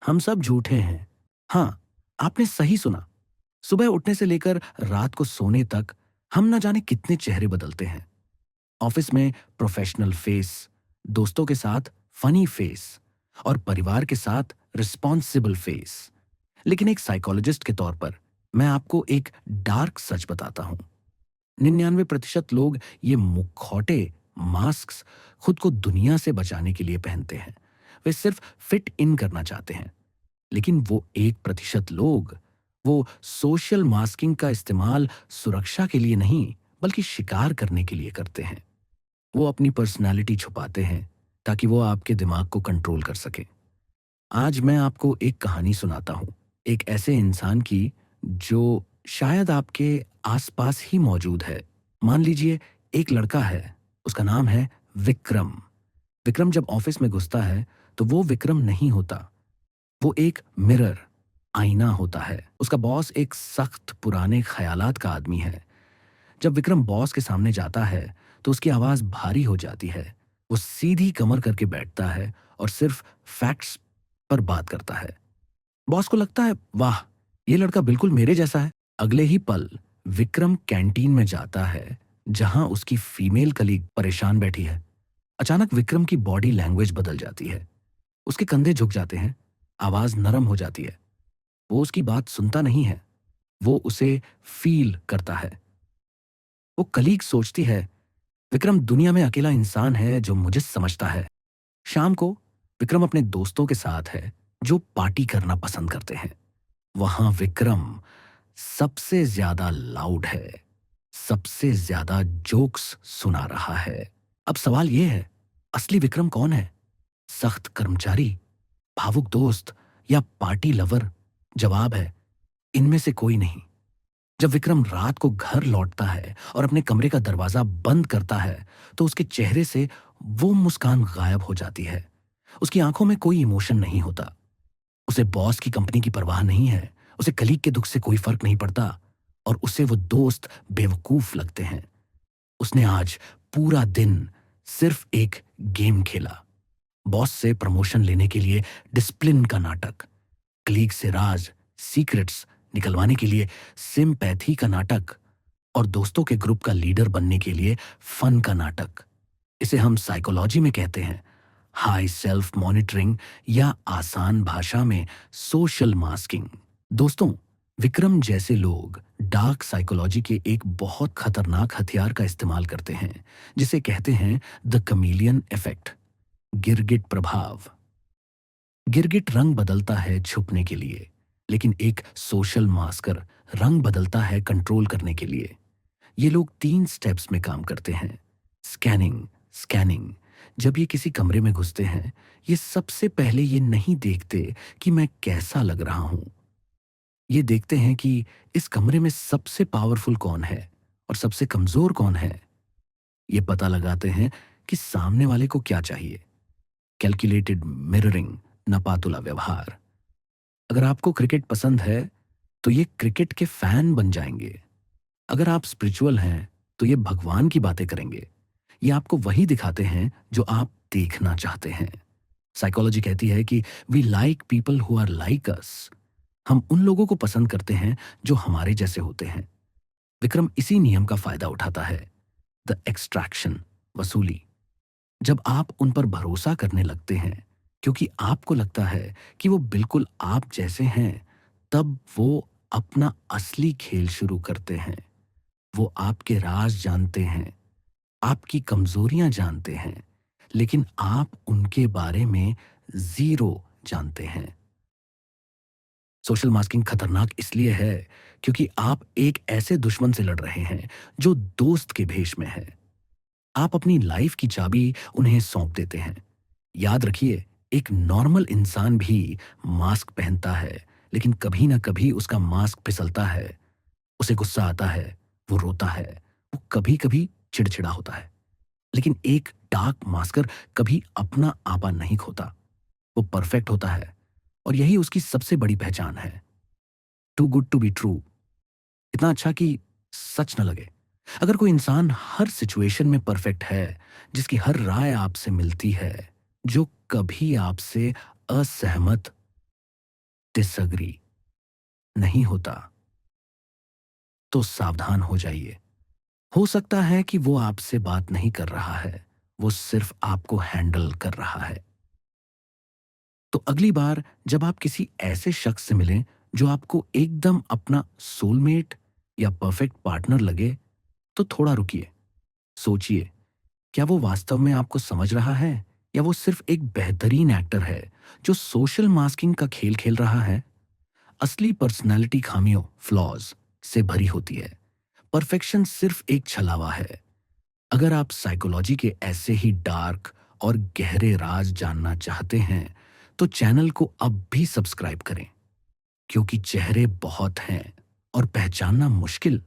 हम सब झूठे हैं। हाँ, आपने सही सुना। सुबह उठने से लेकर रात को सोने तक हम न जाने कितने चेहरे बदलते हैं। ऑफिस में प्रोफेशनल फेस, दोस्तों के साथ फनी फेस और परिवार के साथ रिस्पॉन्सिबल फेस। लेकिन एक साइकोलॉजिस्ट के तौर पर मैं आपको एक डार्क सच बताता हूं। 99% लोग ये मुखौटे मास्क खुद को दुनिया से बचाने के लिए पहनते हैं। वे सिर्फ फिट इन करना चाहते हैं। लेकिन वो 1% लोग वो सोशल मास्किंग का इस्तेमाल सुरक्षा के लिए नहीं बल्कि शिकार करने के लिए करते हैं। वो अपनी पर्सनालिटी छुपाते हैं ताकि वो आपके दिमाग को कंट्रोल कर सके। आज मैं आपको एक कहानी सुनाता हूँ, एक ऐसे इंसान की जो शायद आपके आसपास ही मौजूद है। मान लीजिए एक लड़का है, उसका नाम है विक्रम। विक्रम जब ऑफिस में घुसता है तो वो विक्रम नहीं होता, वो एक मिरर, आईना होता है। उसका बॉस एक सख्त पुराने ख्यालात का आदमी है। जब विक्रम बॉस के सामने जाता है तो उसकी आवाज भारी हो जाती है। वो सीधी कमर करके बैठता है और सिर्फ फैक्ट्स पर बात करता है। बॉस को लगता है, वाह, ये लड़का बिल्कुल मेरे जैसा है। अगले ही पल विक्रम कैंटीन में जाता है जहां उसकी फीमेल कलीग परेशान बैठी है। अचानक विक्रम की बॉडी लैंग्वेज बदल जाती है। उसके कंधे झुक जाते हैं, आवाज नरम हो जाती है। वो उसकी बात सुनता नहीं है, वो उसे फील करता है। वो कलीग सोचती है, विक्रम दुनिया में अकेला इंसान है जो मुझे समझता है। शाम को विक्रम अपने दोस्तों के साथ है जो पार्टी करना पसंद करते हैं। वहां विक्रम सबसे ज्यादा लाउड है, सबसे ज्यादा जोक्स सुना रहा है। अब सवाल यह है, असली विक्रम कौन है? सख्त कर्मचारी, भावुक दोस्त या पार्टी लवर? जवाब है, इनमें से कोई नहीं। जब विक्रम रात को घर लौटता है और अपने कमरे का दरवाजा बंद करता है तो उसके चेहरे से वो मुस्कान गायब हो जाती है। उसकी आंखों में कोई इमोशन नहीं होता। उसे बॉस की कंपनी की परवाह नहीं है, उसे कलीग के दुख से कोई फर्क नहीं पड़ता और उसे वो दोस्त बेवकूफ लगते हैं। उसने आज पूरा दिन सिर्फ एक गेम खेला। बॉस से प्रमोशन लेने के लिए डिसिप्लिन का नाटक, कलीग से राज, सीक्रेट्स निकलवाने के लिए सिंपैथी का नाटक और दोस्तों के ग्रुप का लीडर बनने के लिए फन का नाटक। इसे हम साइकोलॉजी में कहते हैं हाई सेल्फ मॉनिटरिंग या आसान भाषा में सोशल मास्किंग। दोस्तों, विक्रम जैसे लोग डार्क साइकोलॉजी के एक बहुत खतरनाक हथियार का इस्तेमाल करते हैं जिसे कहते हैं द कमीलियन इफेक्ट, गिरगिट प्रभाव। गिरगिट रंग बदलता है छुपने के लिए, लेकिन एक सोशल मास्कर रंग बदलता है कंट्रोल करने के लिए। ये लोग 3 स्टेप्स में काम करते हैं। Scanning, scanning. जब ये किसी कमरे में घुसते हैं, ये सबसे पहले ये नहीं देखते कि मैं कैसा लग रहा हूं। ये देखते हैं कि इस कमरे में सबसे पावरफुल कौन है और सबसे कमजोर कौन है। ये पता लगाते हैं कि सामने वाले को क्या चाहिए। कैलकुलेटेड मिररिंग, नपातुला व्यवहार। अगर आपको क्रिकेट पसंद है तो ये क्रिकेट के फैन बन जाएंगे। अगर आप स्पिरिचुअल हैं तो ये भगवान की बातें करेंगे। ये आपको वही दिखाते हैं जो आप देखना चाहते हैं। साइकोलॉजी कहती है कि we like people who are like us. हम उन लोगों को पसंद करते हैं जो हमारे जैसे होते हैं। विक्रम इसी नियम का फायदा उठाता है, द एक्सट्रैक्शन, वसूली। जब आप उन पर भरोसा करने लगते हैं क्योंकि आपको लगता है कि वो बिल्कुल आप जैसे हैं, तब वो अपना असली खेल शुरू करते हैं। वो आपके राज जानते हैं, आपकी कमजोरियां जानते हैं, लेकिन आप उनके बारे में जीरो जानते हैं। सोशल मास्किंग खतरनाक इसलिए है क्योंकि आप एक ऐसे दुश्मन से लड़ रहे हैं जो दोस्त के भेष में है। आप अपनी लाइफ की चाबी उन्हें सौंप देते हैं। याद रखिए, एक नॉर्मल इंसान भी मास्क पहनता है, लेकिन कभी ना कभी उसका मास्क फिसलता है। उसे गुस्सा आता है, वो रोता है, वो कभी कभी चिड़चिड़ा होता है। लेकिन एक डार्क मास्कर कभी अपना आपा नहीं खोता। वो परफेक्ट होता है और यही उसकी सबसे बड़ी पहचान है। Too good to be true, इतना अच्छा कि सच न लगे। अगर कोई इंसान हर सिचुएशन में परफेक्ट है, जिसकी हर राय आपसे मिलती है, जो कभी आपसे असहमत डिसएग्री नहीं होता, तो सावधान हो जाइए। हो सकता है कि वो आपसे बात नहीं कर रहा है, वो सिर्फ आपको हैंडल कर रहा है। तो अगली बार जब आप किसी ऐसे शख्स से मिलें जो आपको एकदम अपना सोलमेट या परफेक्ट पार्टनर लगे, तो थोड़ा रुकिए, सोचिए, क्या वो वास्तव में आपको समझ रहा है या वो सिर्फ एक बेहतरीन एक्टर है जो सोशल मास्किंग का खेल खेल रहा है। असली पर्सनैलिटी खामियों फ्लॉज से भरी होती है। परफेक्शन सिर्फ एक छलावा है। अगर आप साइकोलॉजी के ऐसे ही डार्क और गहरे राज जानना चाहते हैं तो चैनल को अब भी सब्सक्राइब करें, क्योंकि चेहरे बहुत हैं और पहचानना मुश्किल